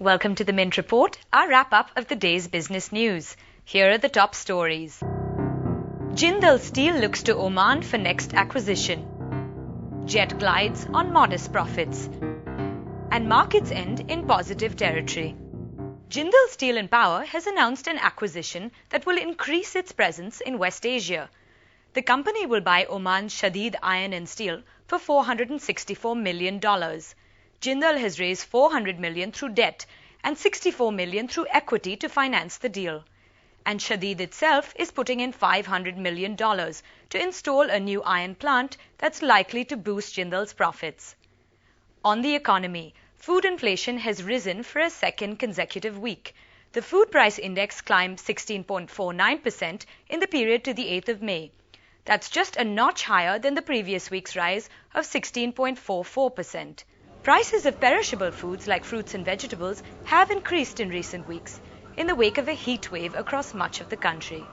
Welcome to the Mint Report, our wrap-up of the day's business news. Here are the top stories. Jindal Steel looks to Oman for next acquisition. Jet glides on modest profits. And markets end in positive territory. Jindal Steel and Power has announced an acquisition that will increase its presence in West Asia. The company will buy Oman's Shadid Iron and Steel for $464 million. Jindal has raised $400 million through debt and $64 million through equity to finance the deal. And Shadid itself is putting in $500 million to install a new iron plant that's likely to boost Jindal's profits. On the economy, food inflation has risen for a second consecutive week. The food price index climbed 16.49% in the period to the 8th of May. That's just a notch higher than the previous week's rise of 16.44%. Prices of perishable foods like fruits and vegetables have increased in recent weeks in the wake of a heat wave across much of the country.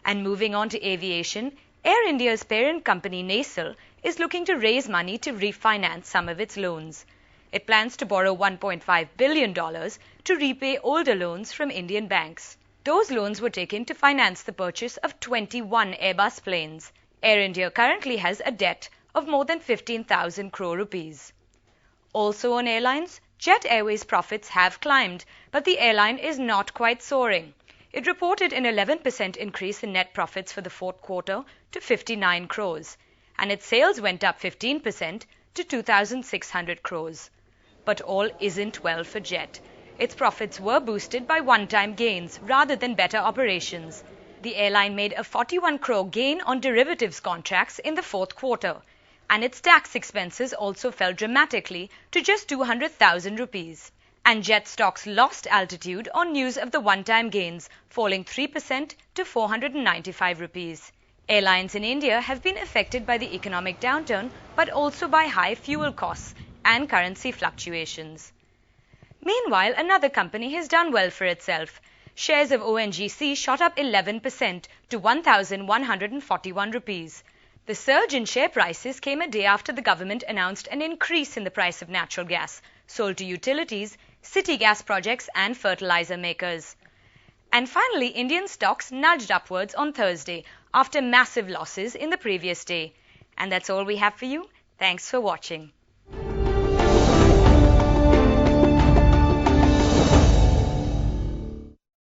And moving on to aviation, Air India's parent company Nestle is looking to raise money to refinance some of its loans. It plans to borrow $1.5 billion to repay older loans from Indian banks. Those loans were taken to finance the purchase of 21 Airbus planes. Air India currently has a debt of more than 15,000 crore rupees. Also on airlines, Jet Airways' profits have climbed, but the airline is not quite soaring. It reported an 11% increase in net profits for the fourth quarter to 59 crores, and its sales went up 15% to 2,600 crores. But all isn't well for Jet. Its profits were boosted by one-time gains rather than better operations. The airline made a 41 crore gain on derivatives contracts in the fourth quarter, and its tax expenses also fell dramatically to just 200,000 rupees. And Jet stocks lost altitude on news of the one-time gains, falling 3% to 495 rupees. Airlines in India have been affected by the economic downturn, but also by high fuel costs and currency fluctuations. Meanwhile, another company has done well for itself. Shares of ONGC shot up 11% to 1,141 rupees. The surge in share prices came a day after the government announced an increase in the price of natural gas sold to utilities, city gas projects and fertilizer makers. And finally, Indian stocks nudged upwards on Thursday after massive losses in the previous day. And that's all we have for you. Thanks for watching.